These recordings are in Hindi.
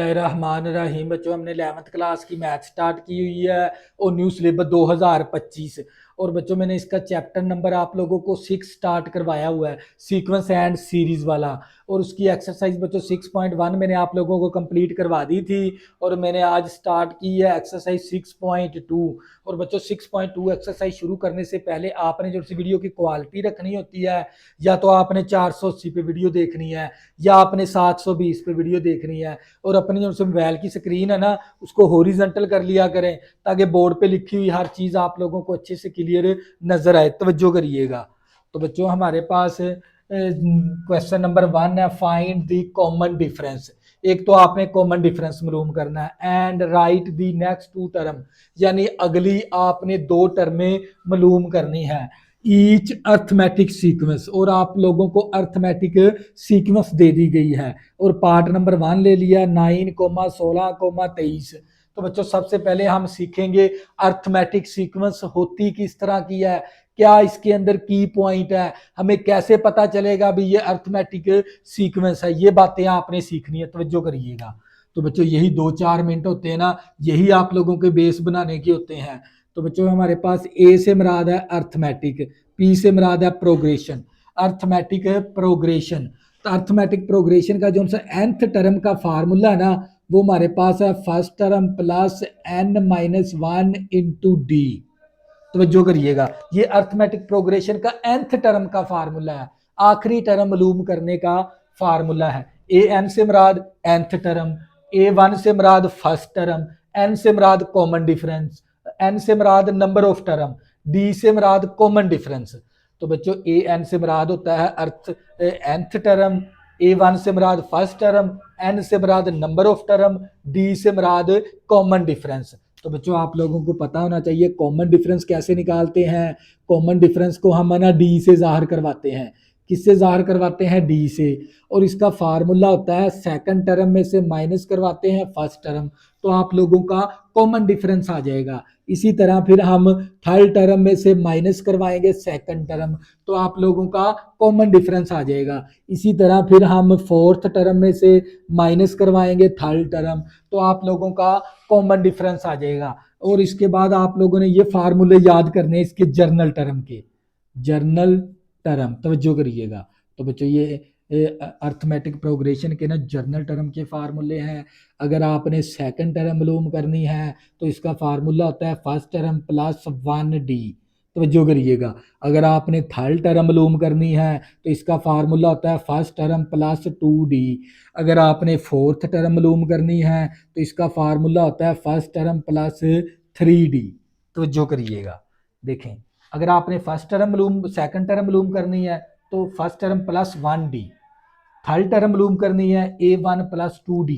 रहमान रहीम। बच्चों हमने 11th क्लास की मैथ स्टार्ट की हुई है और न्यू सिलेबस 2025। और बच्चों मैंने इसका चैप्टर नंबर आप लोगों को 6 स्टार्ट करवाया हुआ है, सीक्वेंस एंड सीरीज वाला। और उसकी एक्सरसाइज बच्चों 6.1 मैंने आप लोगों को कंप्लीट करवा दी थी और मैंने आज स्टार्ट की है एक्सरसाइज 6.2। और बच्चों 6.2 एक्सरसाइज शुरू करने से पहले आपने जो सी वीडियो की क्वालिटी रखनी होती है, या तो आपने 480 पे वीडियो देखनी है या आपने 720 पे वीडियो देखनी है। और अपनी जो मोबाइल की स्क्रीन है ना, उसको हॉरिजॉन्टल कर लिया करें ताकि बोर्ड पे लिखी हुई हर चीज आप लोगों को अच्छे से क्लियर नजर आए। तवज्जो करिएगा। तो बच्चों हमारे पास क्वेश्चन नंबर 1 है, फाइंड द कॉमन डिफरेंस। एक तो आपने कॉमन डिफरेंस मालूम करना है and right the next 2 term, यानी अगली आपने 2 टर्में मालूम करनी है। ईच अर्थमेटिक सीक्वेंस, और आप लोगों को अर्थमेटिक सीक्वेंस दे दी गई है। और पार्ट नंबर 1 ले लिया 9, 16, 23। तो बच्चों सबसे पहले हम सीखेंगे अर्थमेटिक सीक्वेंस होती किस तरह की है, क्या इसके अंदर की पॉइंट है, हमें कैसे पता चलेगा भी ये अर्थमेटिक सीक्वेंस है। ये बातें आपने सीखनी है, तवज्जो करिएगा। तो बच्चों यही 2-4 मिनट होते हैं ना, यही आप लोगों के बेस बनाने के होते हैं। तो बच्चों हमारे पास ए से मुराद है अर्थमेटिक, पी से मुराद है प्रोग्रेशन। अर्थमेटिक है प्रोग्रेशन। तो अर्थमेटिक प्रोग्रेशन का जो nth टर्म का फार्मूला है ना, वो हमारे पास है first term plus n-1 into D. तवज्जो करिएगा, ये अर्थमेटिक प्रोग्रेशन का nth टर्म का फार्मूला है, आखिरी टर्म मालूम करने का फार्मूला है। ए एन से मुराद nth टर्म, A1 से मुराद फर्स्ट टर्म, n से मुराद कॉमन डिफरेंस, n से मुराद नंबर ऑफ टर्म, d से मुराद कॉमन डिफरेंस। तो बच्चों ए एन से मुराद होता है अर्थ nth टर्म, A1 से मुराद फर्स्ट टर्म, n से मुराद नंबर ऑफ टर्म, d से मुराद कॉमन डिफरेंस। तो बच्चों आप लोगों को पता होना चाहिए कॉमन डिफरेंस कैसे निकालते हैं। कॉमन डिफरेंस को हम ना डी से जाहिर करवाते हैं। किससे जाहिर करवाते हैं? डी से। और इसका फार्मूला होता है सेकंड टर्म में से माइनस करवाते हैं फर्स्ट टर्म, तो आप लोगों का कॉमन डिफरेंस आ जाएगा। इसी तरह फिर हम थर्ड टर्म में से माइनस करवाएंगे सेकंड टर्म, तो आप लोगों का कॉमन डिफरेंस आ जाएगा। इसी तरह फिर हम फोर्थ टर्म में से माइनस करवाएंगे थर्ड टर्म, तो आप लोगों का कॉमन डिफरेंस आ जाएगा। और इसके बाद आप लोगों ने ये फार्मूले याद करने इसके जर्नल टर्म के, जर्नल टर्म, तवज्जो करिएगा। तो बच्चों ये अर्थमेटिक प्रोग्रेशन के ना जर्नल टर्म के फार्मूले हैं। अगर आपने सेकंड टर्म मालूम करनी है तो इसका फार्मूला होता है फर्स्ट टर्म प्लस 1d। तवज्जो करिएगा। अगर आपने थर्ड टर्म मालूम करनी है तो इसका फार्मूला होता है फर्स्ट टर्म प्लस 2d। अगर आपने फोर्थ टर्म मालूम करनी है तो इसका फार्मूला होता है फर्स्ट टर्म प्लस 3d। तवज्जो करिएगा। देखें, अगर आपने फर्स्ट टर्म मालूम सेकंड टर्म मालूम करनी है तो first term plus 1d, third term मालूम करनी है A1 प्लस 2d,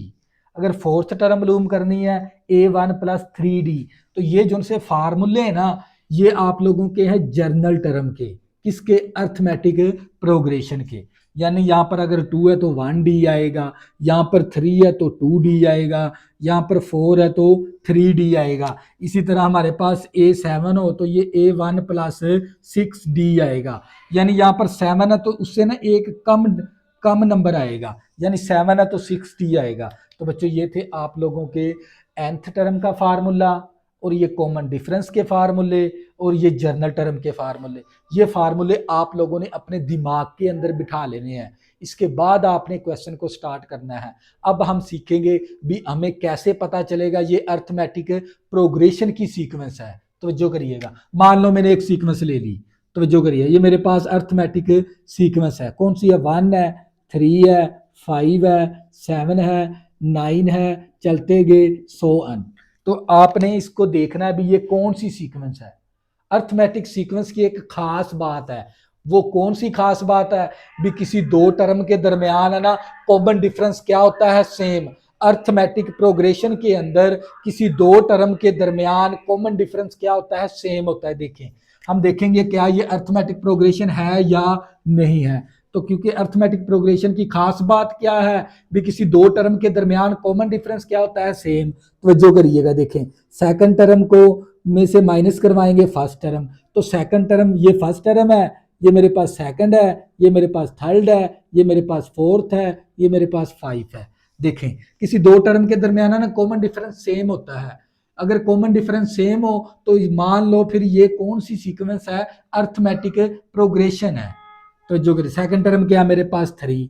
अगर फोर्थ टर्म मालूम करनी है A1 प्लस 3d। तो ये जो से फार्मूले हैं ना, ये आप लोगों के हैं जर्नल टर्म के, किसके? अर्थमेटिक प्रोग्रेशन के। यानी यहाँ पर अगर 2 है तो 1d आएगा, यहाँ पर 3 है तो 2d आएगा, यहाँ पर 4 है तो 3d आएगा। इसी तरह हमारे पास A7 हो तो ये A1 प्लस 6d आएगा। यानी यहाँ पर 7 है तो उससे ना एक कम नंबर आएगा, यानी 7 है तो 6d आएगा। तो बच्चों ये थे आप लोगों के nth टर्म का फार्मूला, और ये कॉमन डिफरेंस के फार्मूले, और ये जर्नल टर्म के फार्मूले। ये फार्मूले आप लोगों ने अपने दिमाग के अंदर बिठा लेने हैं। इसके बाद आपने क्वेश्चन को स्टार्ट करना है। अब हम सीखेंगे भी हमें कैसे पता चलेगा ये अर्थमेटिक प्रोग्रेशन की सीक्वेंस है। तवज्जो करिएगा। मान लो मैंने एक सीक्वेंस ले ली, तवज्जो करिए, ये मेरे पास अर्थमेटिक सीक्वेंस है। कौन सी है? 1 है, 3 है, 5 है, 7 है, 9 है, चलते गए 100। तो आपने इसको देखना है भी ये कौन सी सीक्वेंस है। अर्थमेटिक सीक्वेंस की एक खास बात है, वो कौन सी खास बात है भी किसी 2 टर्म के दरमियान है ना कॉमन डिफरेंस क्या होता है? सेम। अर्थमेटिक प्रोग्रेशन के अंदर किसी 2 टर्म के दरमियान कॉमन डिफरेंस क्या होता है? सेम होता है। देखें, हम देखेंगे क्या ये अर्थमेटिक प्रोग्रेशन है या नहीं है। तो क्योंकि अर्थमेटिक प्रोग्रेशन की खास बात क्या है भी किसी 2 टर्म के दरमियान कॉमन डिफरेंस क्या होता है? सेम। तवज्जो करिएगा। देखें, सेकंड टर्म को में से माइनस करवाएंगे फर्स्ट टर्म, तो सेकंड टर्म ये फर्स्ट टर्म है, ये मेरे पास सेकंड है, ये मेरे पास थर्ड है, ये मेरे पास फोर्थ है, ये मेरे पास 5 है। देखें किसी दो टर्म के दरमियान ना कॉमन डिफरेंस सेम होता है। अगर कॉमन डिफरेंस सेम हो तो मान लो फिर ये कौन सी सीक्वेंस है, अर्थमेटिक प्रोग्रेशन है। तो जो सेकंड टर्म क्या मेरे पास 3,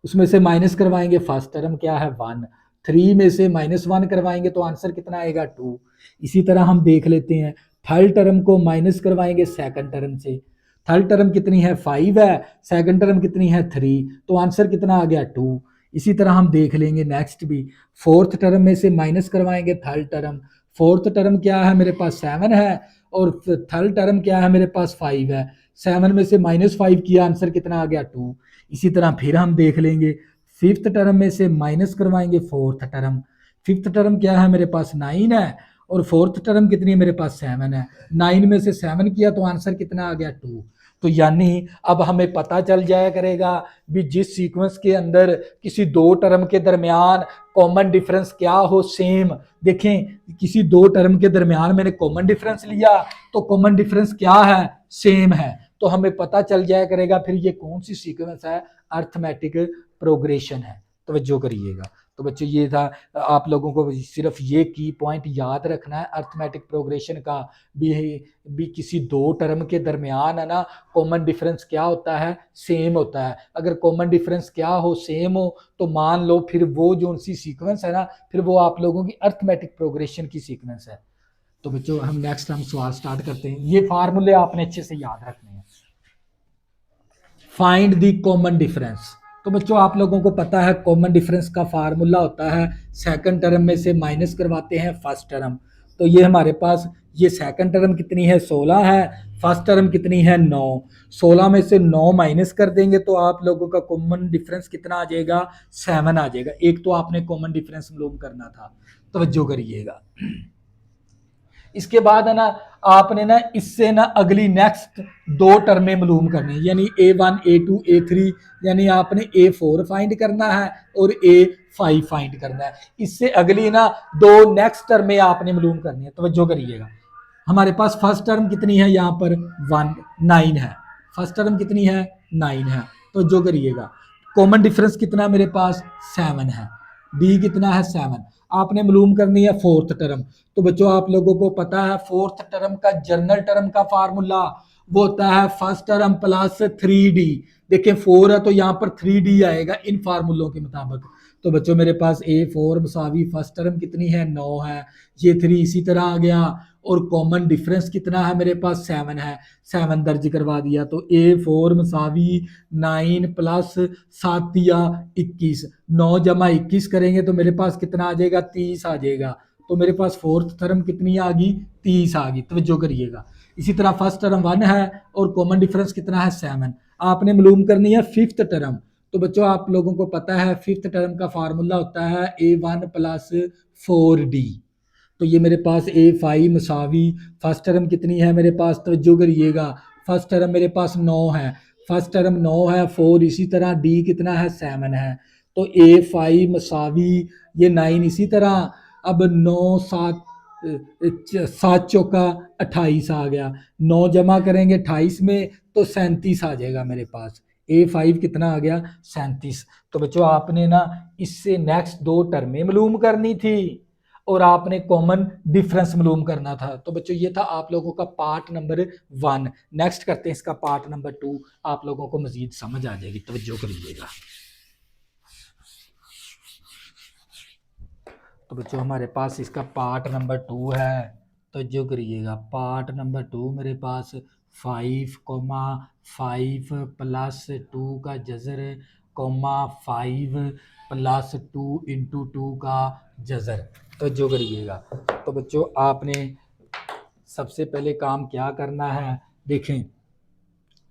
उसमें से माइनस करवाएंगे, फर्स्ट टर्म क्या है 1, 3 में से -1 करवाएंगे तो आंसर कितना आएगा 2। इसी तरह हम देख लेते हैं थर्ड टर्म को माइनस करवाएंगे सेकंड टर्म से, थर्ड टर्म कितनी है 5 है, सेकंड टर्म कितनी है 3, तो आंसर कितना आ गया 2। इसी तरह हम देख लेंगे नेक्स्ट भी, फोर्थ टर्म में से माइनस करवाएंगे थर्ड टर्म, फोर्थ टर्म क्या है मेरे पास 7 है और थर्ड टर्म क्या है मेरे पास 5 है, 7 में से -5 किया, आंसर कितना आ गया 2। इसी तरह फिर हम देख लेंगे फिफ्थ टर्म में से माइनस करवाएंगे फोर्थ टर्म, फिफ्थ टर्म क्या है मेरे पास 9 है और फोर्थ टर्म कितनी है मेरे पास 7 है, 9 में से 7 किया तो आंसर कितना आ गया 2। तो यानी अब हमें पता चल जाया करेगा भी जिस सीक्वेंस के अंदर किसी दो टर्म के दरमियान कॉमन डिफरेंस क्या हो सेम। देखें किसी दो टर्म के दरमियान मैंने कॉमन डिफरेंस लिया तो कॉमन डिफरेंस क्या है, सेम है, तो हमें पता चल जाया करेगा फिर ये कौन सी सीक्वेंस है, अर्थमेटिक प्रोग्रेशन है। तवज्जो करिएगा। तो बच्चों ये था, आप लोगों को सिर्फ ये की पॉइंट याद रखना है अर्थमेटिक प्रोग्रेशन का भी किसी दो टर्म के दरमियान है ना कॉमन डिफरेंस क्या होता है, सेम होता है। अगर कॉमन डिफरेंस क्या हो, सेम हो, तो मान लो फिर वो जो उनसी सीक्वेंस है ना फिर वो आप लोगों की अर्थमेटिक प्रोग्रेशन की सीक्वेंस है। तो बच्चों हम नेक्स्ट हम सवाल स्टार्ट करते हैं। ये फार्मूले आपने अच्छे से याद रखने हैं। Find the common difference. तो बच्चों आप लोगों को पता है कॉमन डिफरेंस का फार्मूला होता है सेकंड टर्म में से माइनस करवाते हैं फर्स्ट टर्म। तो ये हमारे पास ये सेकंड टर्म कितनी है 16 है, फर्स्ट टर्म कितनी है 9, 16 में से 9 माइनस कर देंगे तो आप लोगों का कॉमन डिफरेंस कितना आ जाएगा 7 आ जाएगा। एक तो आपने कॉमन डिफरेंस मालूम करना था, तवज्जो करिएगा। इसके बाद है ना आपने ना इससे ना अगली नेक्स्ट दो टर्में मालूम करनी, यानी A1 A2 A3, यानी आपने A4 फाइंड करना है और A5 फाइंड करना है। इससे अगली ना दो नेक्स्ट टर्में आपने मालूम करनी है। तवज्जो करिएगा। हमारे पास फर्स्ट टर्म कितनी है यहाँ पर 9 है, फर्स्ट टर्म कितनी है 9 है। तवज्जो करिएगा। कॉमन डिफरेंस कितना मेरे पास 7 है, डी कितना है 7। आपने मालूम करनी है फोर्थ टर्म। तो बच्चों आप लोगों को पता है फोर्थ टर्म का जनरल टर्म का फार्मूला वो होता है फर्स्ट टर्म प्लस 3D। देखिए 4 है तो यहाँ पर 3D आएगा इन फार्मूलों के मुताबिक। तो बच्चों मेरे पास A4 मसावी फर्स्ट टर्म कितनी है 9 है, ये 3 इसी तरह आ गया और कॉमन डिफरेंस कितना है मेरे पास 7 है, 7 दर्ज करवा दिया। तो A4 मसावी 9 प्लस 7 या 21, 9 जमा 21 करेंगे तो मेरे पास कितना आ जाएगा 30 आ जाएगा। तो मेरे पास फोर्थ टर्म कितनी आ गई 30 आ गई। तवज्जो करिएगा। इसी तरह फर्स्ट टर्म 1 है और कॉमन डिफरेंस कितना है 7। आपने मालूम करनी है फिफ्थ टर्म। तो बच्चों आप लोगों को पता है फिफ्थ टर्म का फार्मूला होता है A1 प्लस 4D। तो ये मेरे पास A5 मसावी फर्स्ट टर्म कितनी है मेरे पास, तवज्जो करिएगा, फर्स्ट टर्म मेरे पास 9 है, फर्स्ट टर्म 9 है 4, इसी तरह D कितना है 7 है। तो A5 मसावी ये 9 इसी तरह। अब 9 7 7 चौका 28 आ गया, 9 जमा करेंगे 28 में तो 37 आ जाएगा मेरे पास। A5 कितना आ गया 37। तो बच्चों आपने ना इससे नेक्स्ट दो टर्में मालूम करनी थी और आपने कॉमन डिफरेंस मालूम करना था। तो बच्चों ये था आप लोगों का पार्ट नंबर 1। नेक्स्ट करते हैं इसका पार्ट नंबर 2, आप लोगों को मजीद समझ आ जाएगी। तवज्जो करिएगा। तो बच्चों हमारे पास इसका पार्ट नंबर 2 है, तवज्जो करिएगा। पार्ट नंबर 2 मेरे पास 5,5 प्लस 2 का जज़र 5 प्लस 2 इंटू 2 का जज़र। तवज्जो करिएगा। तो बच्चों आपने सबसे पहले काम क्या करना है, देखें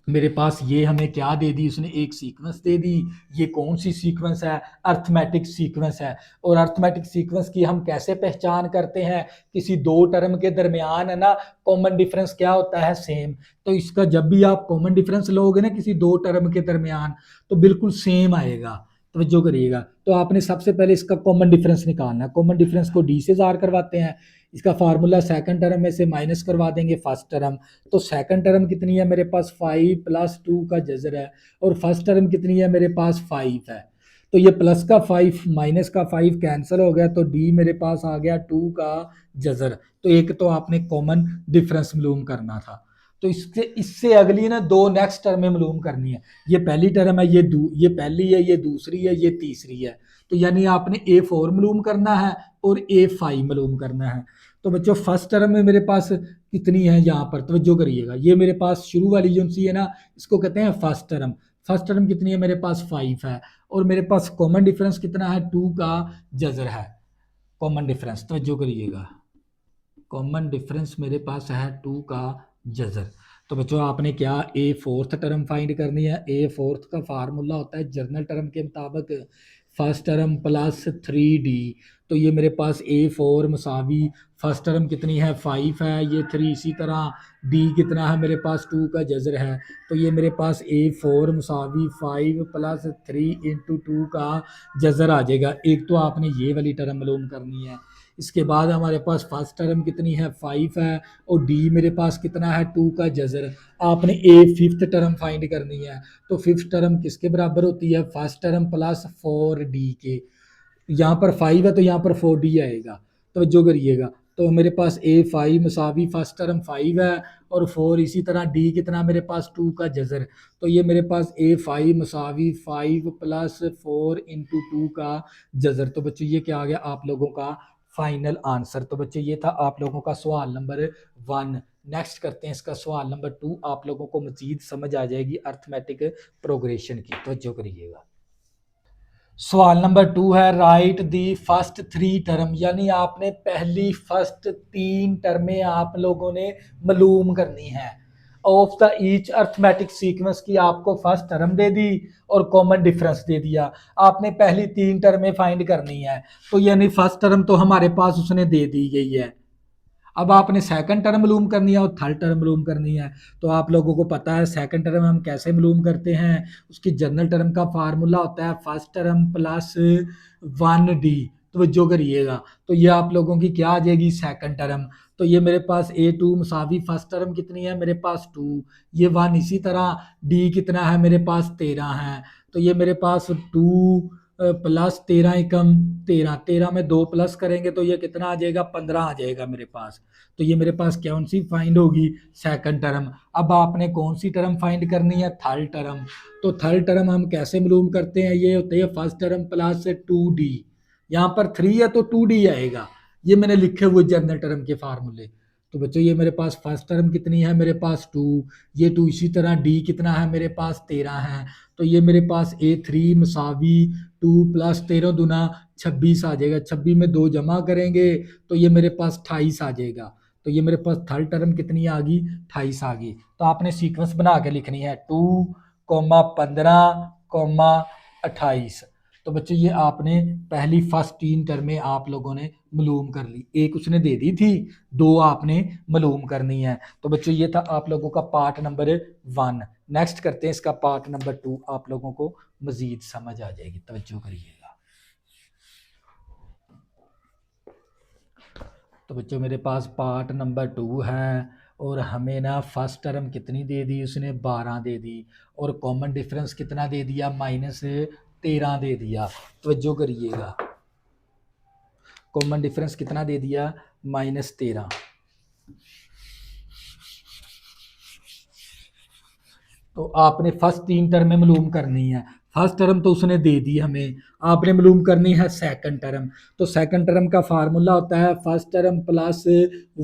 मेरे पास ये हमें क्या दे दी, उसने एक सीक्वेंस दे दी। ये कौन सी सीक्वेंस है, अर्थमेटिक सीक्वेंस है। और अर्थमेटिक सीक्वेंस की हम कैसे पहचान करते हैं, किसी दो टर्म के दरमियान है ना कॉमन डिफरेंस क्या होता है, सेम। तो इसका जब भी आप कॉमन डिफरेंस लोगे ना किसी दो टर्म के दरमियान तो बिल्कुल सेम आएगा। तवज्जो करिएगा। तो आपने सबसे पहले इसका कॉमन डिफरेंस निकालना है। कॉमन डिफरेंस को डी से जार करवाते हैं। इसका फार्मूला सेकंड टर्म में से माइनस करवा देंगे फर्स्ट टर्म। तो सेकंड टर्म कितनी है मेरे पास 5 प्लस 2 का जज़र है और फर्स्ट टर्म कितनी है मेरे पास 5 है। तो ये प्लस का 5 माइनस का 5 कैंसिल हो गया, तो डी मेरे पास आ गया 2 का जजर। तो एक तो आपने कॉमन डिफरेंस मालूम करना था। तो इससे इससे अगली ना दो नेक्स्ट टर्म में मालूम करनी है। ये पहली टर्म है, ये पहली है, ये दूसरी है, ये तीसरी है। तो यानी आपने A4 मालूम करना है और A5 मालूम करना है। तो बच्चों फर्स्ट टर्म में मेरे पास कितनी है, यहाँ पर तवज्जो करिएगा, ये मेरे पास शुरू वाली जो सी है ना, इसको कहते हैं फर्स्ट टर्म। फर्स्ट टर्म कितनी है, मेरे पास 5 है, और मेरे पास कॉमन डिफरेंस कितना है, 2 का जजर है। कॉमन डिफरेंस तवज्जो करिएगा, कॉमन डिफरेंस मेरे पास है 2 का जजर। तो बच्चों आपने क्या ए फोर्थ टर्म फाइंड करनी है। ए फोर्थ का फार्मूला होता है जर्नल टर्म के मुताबिक फर्स्ट टर्म प्लस 3D। तो ये मेरे पास A4 मसावी फर्स्ट टर्म कितनी है 5 है, ये 3, इसी तरह D कितना है मेरे पास 2 का जजर है। तो ये मेरे पास A4 मसावी 5 प्लस 3 इंटू 2 का जजर आ जाएगा। एक तो आपने ये वाली टर्म मालूम करनी है। इसके बाद हमारे पास फर्स्ट टर्म कितनी है 5 है, और डी मेरे पास कितना है 2 का जजर। आपने ए फिफ्थ टर्म फाइंड करनी है। तो फिफ्थ टर्म किसके बराबर होती है, फर्स्ट टर्म प्लस 4D के। यहाँ पर 5 है तो यहाँ पर 4D आएगा, तो जो करिएगा। तो मेरे पास A5 मसावी फर्स्ट टर्म 5 है और 4, इसी तरह D कितना मेरे पास 2 का जजर। तो ये मेरे पास A5 मसावी 5 प्लस 4 इंटू 2 का जजर। तो बच्चों ये क्या आ गया आप लोगों का फाइनल आंसर। तो बच्चों ये था आप लोगों का सवाल नंबर 1। नेक्स्ट करते हैं इसका सवाल नंबर 2। आप लोगों को मजीद समझ आ जाएगी अर्थमेटिक प्रोग्रेशन की, तो जो करिएगा। सवाल नंबर 2 है राइट दी फर्स्ट 3 टर्म, यानी आपने पहली फर्स्ट 3 टर्में आप लोगों ने मालूम करनी है of the each arithmetic sequence की। आपको फर्स्ट टर्म दे दी और कॉमन डिफरेंस दे दिया, आपने पहली 3 टर्में फाइंड करनी है। तो यानी फर्स्ट टर्म तो हमारे पास उसने दे दी गई है। अब आपने सेकंड टर्म मालूम करनी है और थर्ड टर्म मालूम करनी है। तो आप लोगों को पता है सेकंड टर्म हम कैसे मालूम करते हैं, उसकी जनरल टर्म का फार्मूला होता है फर्स्ट टर्म प्लस 1D। तो जो करिएगा, तो ये आप लोगों की क्या आ जाएगी सेकंड टर्म। तो ये मेरे पास A2 मसावी फर्स्ट टर्म कितनी है मेरे पास 2, ये 1, इसी तरह D कितना है मेरे पास 13 है। तो ये मेरे पास 2 प्लस 13 एकम 13, 13 में 2 प्लस करेंगे तो ये कितना आ जाएगा 15 आ जाएगा मेरे पास। तो ये मेरे पास कौन सी फाइंड होगी सेकंड टर्म। अब आपने कौन सी टर्म फाइंड करनी है थर्ड टर्म। तो थर्ड टर्म हम कैसे मालूम करते हैं, ये होते हैं फर्स्ट टर्म प्लस 2D। यहाँ पर 3 है तो 2D आएगा, ये मैंने लिखे हुए जनरल टर्म के फार्मूले। तो बच्चों ये मेरे पास फर्स्ट टर्म कितनी है मेरे पास 2, ये 2, इसी तरह D कितना है मेरे पास 13 है। तो ये मेरे पास A3 मसावी 2 प्लस 13 दूना 26 आ जाएगा, 26 में 2 जमा करेंगे तो ये मेरे पास 28 आ जाएगा। तो ये मेरे पास थर्ड टर्म कितनी आ गई 28 आ गई। तो आपने सीक्वेंस बना के लिखनी है 2,15,28। तो बच्चों ये आपने पहली फर्स्ट 3 टर्में आप लोगों ने मालूम कर ली, एक उसने दे दी थी, 2 आपने मालूम करनी है। तो बच्चों ये था आप लोगों का पार्ट नंबर 1। नेक्स्ट करते हैं इसका पार्ट नंबर 2, आप लोगों को मजीद समझ आ जाएगी, तवज्जो करिएगा। तो बच्चों मेरे पास पार्ट नंबर 2 है, और हमें ना फर्स्ट टर्म कितनी दे दी उसने 12 दे दी, और कॉमन डिफरेंस कितना दे दिया -13 दे दिया। तवज्जो करिएगा, कॉमन डिफरेंस कितना दे दिया -13। तो आपने फर्स्ट 3 टर्म में मालूम करनी है। फर्स्ट टर्म तो उसने दे दी हमें, आपने मालूम करनी है सेकंड टर्म। तो सेकंड टर्म का फार्मूला होता है फर्स्ट टर्म प्लस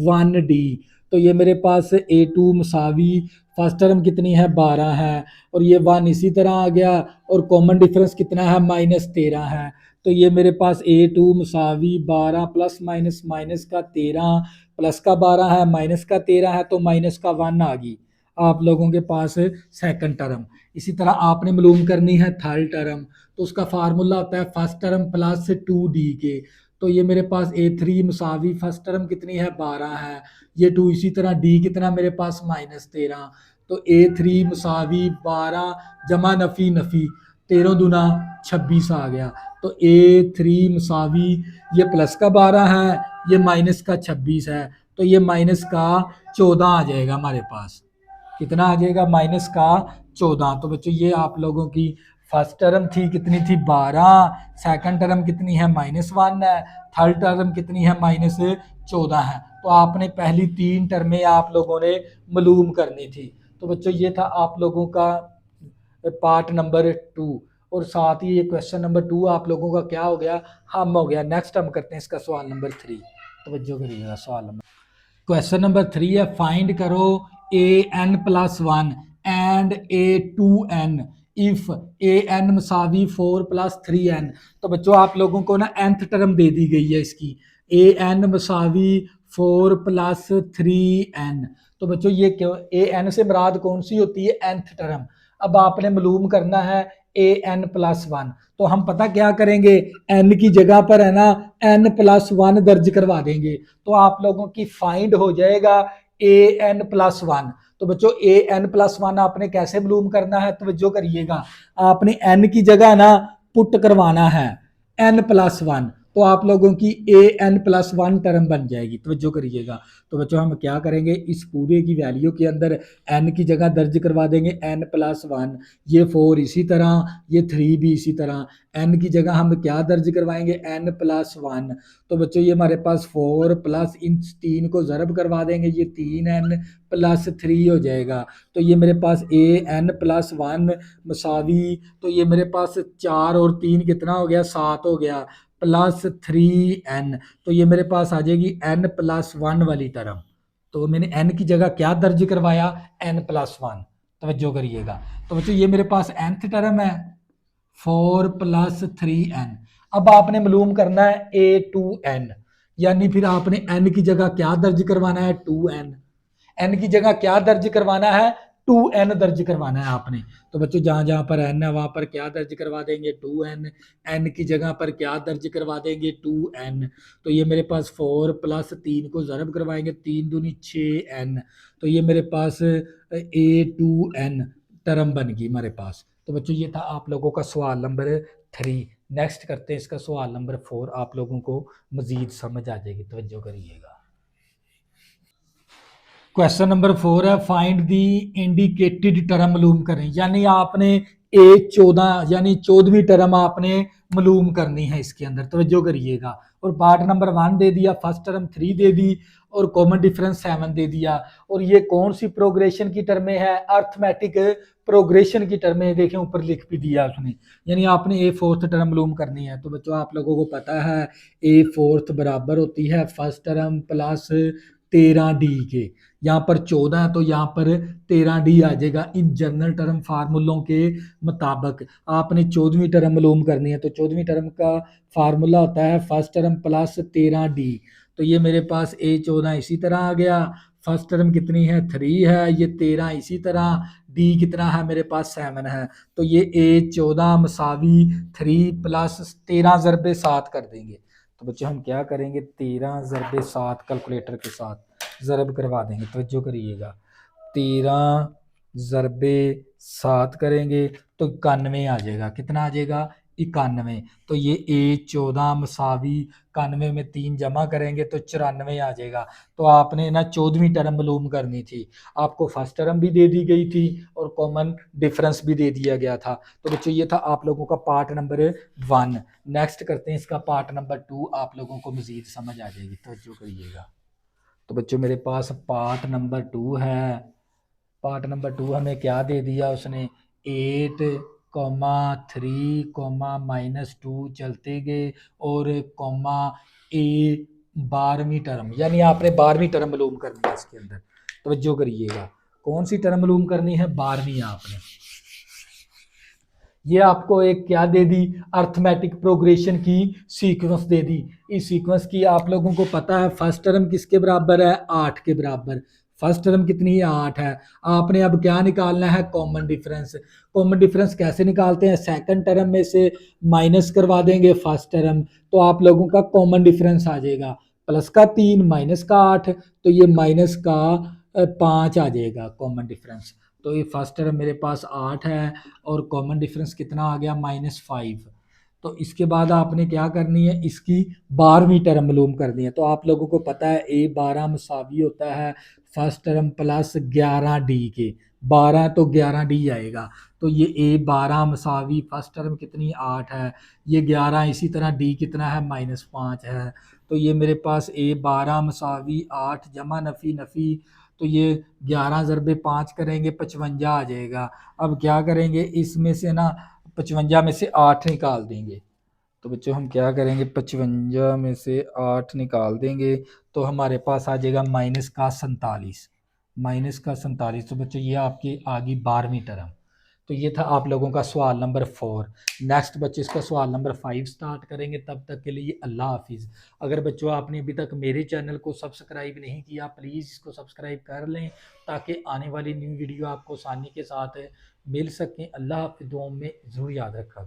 1D। तो ये मेरे पास A2 मसावी फर्स्ट टर्म कितनी है 12 है, और ये 1 इसी तरह आ गया, और कॉमन डिफरेंस कितना है -13 है। तो ये मेरे पास A2 मसावी 12 प्लस माइनस माइनस का 13 प्लस का 12 है, माइनस का 13 है, तो माइनस का 1 आ गई आप लोगों के पास सेकंड टर्म। इसी तरह आपने मालूम करनी है थर्ड टर्म। तो उसका फार्मूला होता है फर्स्ट टर्म प्लस 2D के। तो ये मेरे पास A3 मसावी फर्स्ट टर्म कितनी है 12 है, ये 2, इसी तरह D कितना मेरे पास -13। तो A3 मसावी 12 जमा नफ़ी नफ़ी 13 दूना 26 आ गया। तो A3 मसावी ये प्लस का 12 है, ये माइनस का 26 है, तो ये माइनस का 14 आ जाएगा हमारे पास। कितना आ जाएगा -14। तो बच्चों ये आप लोगों की फर्स्ट टर्म थी कितनी थी 12, सेकंड टर्म कितनी है -1 है, थर्ड टर्म कितनी है -14 है। तो आपने पहली 3 टर्में आप लोगों ने मालूम करनी थी। तो बच्चों ये था आप लोगों का पार्ट नंबर 2, और साथ ही ये क्वेश्चन नंबर 2 आप लोगों का क्या हो गया, हम हो गया। नेक्स्ट हम करते हैं इसका सवाल नंबर 3। तवज्जो करिएगा, सवाल नंबर क्वेश्चन नंबर 3 है, फाइंड करो an+1 and a2n if an मसावी 4+3n। तो बच्चों आप लोगों को ना nth टर्म दे दी गई है इसकी, an मसावी 4+3n। तो बच्चों ये क्यों, an से मुराद कौन सी होती है, nth टर्म। अब आपने मालूम करना है an+1। तो हम पता क्या करेंगे, n की जगह पर है ना n+1 दर्ज करवा देंगे, तो आप लोगों की फाइंड हो जाएगा an+1। तो बच्चों an+1 आपने कैसे मालूम करना है, तवज्जो करिएगा, आपने n की जगह ना पुट करवाना है n+1, तो आप लोगों की an+1 टर्म बन जाएगी। तवज्जो करिएगा। तो बच्चों हम क्या करेंगे, इस पूरे की वैल्यू के अंदर n की जगह दर्ज करवा देंगे n+1, ये 4 इसी तरह, ये 3 भी इसी तरह, n की जगह हम क्या दर्ज करवाएंगे n+1। तो बच्चों ये हमारे पास 4 प्लस इन 3 को ज़रब करवा देंगे, ये 3n+3 हो जाएगा। तो ये मेरे पास an+1 मसावी, तो ये मेरे पास 4 और 3 कितना हो गया, 7 हो गया, +3n। तो ये मेरे पास आ जाएगी n+1 वाली टर्म। तो मैंने n की जगह क्या दर्ज करवाया, n+1। तवज्जो करिएगा। तो बच्चों ये मेरे पास nth टर्म है 4+3n। अब आपने मालूम करना है a2n, यानी फिर आपने n की जगह क्या दर्ज करवाना है 2n, n की जगह क्या दर्ज करवाना है 2n दर्ज करवाना है आपने। तो बच्चों जहां जहां पर n है वहां पर क्या दर्ज करवा देंगे 2n, n की जगह पर क्या दर्ज करवा देंगे 2n। तो ये मेरे पास 4 प्लस 3 को ज़रब करवाएंगे, 3 दूनी 6n। तो ये मेरे पास a2n टर्म बन गई हमारे पास। तो बच्चों ये था आप लोगों का सवाल नंबर 3। नेक्स्ट करते हैं इसका सवाल नंबर 4, आप लोगों को मजीद समझ आ जाएगी। तवज्जो करिएगा। क्वेश्चन नंबर 4 है, फाइंड दी इंडिकेटेड टर्म मालूम करें, यानी आपने A14 यानी 14वीं टर्म आपने मालूम करनी है इसके अंदर। तवज्जो करिएगा। और पार्ट नंबर 1 दे दिया, फर्स्ट टर्म 3 दे दी, और कॉमन डिफरेंस 7 दे दिया। और ये कौन सी प्रोग्रेशन की टर्में है, अर्थमेटिक प्रोग्रेशन की टर्में, देखें ऊपर लिख भी दिया उसने, यानी आपने A4th टर्म मालूम करनी है। तो बच्चों आप लोगों को पता है A4th बराबर होती है फर्स्ट टर्म प्लस 13D के, यहाँ पर 14 है तो यहाँ पर 13D आ जाएगा इन जनरल टर्म फार्मूलों के मुताबिक। आपने 14वीं टर्म मालूम करनी है, तो 14वीं टर्म का फार्मूला होता है फर्स्ट टर्म प्लस 13D। तो ये मेरे पास A14 इसी तरह आ गया, फर्स्ट टर्म कितनी है 3 है, ये 13 इसी तरह, D कितना है मेरे पास 7 है। तो ये A14 मसावी 3 प्लस 13 ज़रबे 7 कर देंगे। तो बच्चे हम क्या करेंगे, 13 ज़रबे 7 कैलकुलेटर के साथ ज़रब करवा देंगे। तवज्जो करिएगा, 13 ज़रबे 7 करेंगे तो 91 आ जाएगा। कितना आ जाएगा, 91। तो ये A14 मसावी 91 में 3 जमा करेंगे तो 94 आ जाएगा। तो आपने ना 14वीं टर्म मालूम करनी थी, आपको फर्स्ट टर्म भी दे दी गई थी और कॉमन डिफरेंस भी दे दिया गया था। तो बच्चों ये था आप लोगों का पार्ट नंबर 1। नेक्स्ट करते हैं इसका पार्ट नंबर 2, आप लोगों को मजीद समझ आ जाएगी। तवज्जो करिएगा। तो बच्चों मेरे पास पार्ट नंबर 2 है। पार्ट नंबर 2 हमें क्या दे दिया उसने, 8,3,-2 चलते गए और कॉमा ए 12वीं टर्म, यानी आपने 12वीं टर्म मालूम करनी है इसके अंदर। तवज्जो करिएगा, कौन सी टर्म मालूम करनी है, 12वीं। आपने ये आपको एक क्या दे दी, अर्थमेटिक प्रोग्रेशन की सीक्वेंस दे दी। इस सीक्वेंस की आप लोगों को पता है फर्स्ट टर्म किसके बराबर है, 8 के बराबर। फर्स्ट टर्म कितनी है, 8 है। आपने अब क्या निकालना है, कॉमन डिफरेंस। कॉमन डिफरेंस कैसे निकालते हैं, सेकंड टर्म में से माइनस करवा देंगे फर्स्ट टर्म, तो आप लोगों का कॉमन डिफरेंस आ जाएगा प्लस का 3 माइनस का 8, तो ये माइनस का 5 आ जाएगा कॉमन डिफरेंस। तो ये फर्स्ट टर्म मेरे पास 8 है और कॉमन डिफरेंस कितना आ गया, -5। तो इसके बाद आपने क्या करनी है, इसकी 12वीं टर्म मालूम करनी है। तो आप लोगों को पता है A12 मसावी होता है फर्स्ट टर्म प्लस 11D के, 12 तो 11D आएगा। तो ये ए 12 मसावी फर्स्ट टर्म कितनी 8 है, ये 11, इसी तरह डी कितना है -5 है। तो ये मेरे पास ए 12 मसावी 8 जमा नफ़ी नफ़ी, तो ये 11 ज़रबे 5 करेंगे 55 आ जाएगा। अब क्या करेंगे, इसमें से ना 55 में से 8 निकाल देंगे। तो बच्चों हम क्या करेंगे, 55 में से 8 निकाल देंगे तो हमारे पास आ जाएगा -47, -47। तो बच्चों ये आपकी आ गई 12वीं टर्म। तो ये था आप लोगों का सवाल नंबर 4। नेक्स्ट बच्चे इसका सवाल नंबर 5 स्टार्ट करेंगे। तब तक के लिए अल्लाह हाफिज़। अगर बच्चों आपने अभी तक मेरे चैनल को सब्सक्राइब नहीं किया, प्लीज़ इसको सब्सक्राइब कर लें ताकि आने वाली न्यू वीडियो आपको आसानी के साथ मिल सकें। अल्लाह हाफिज़, दुआओं में ज़रूर याद रखा।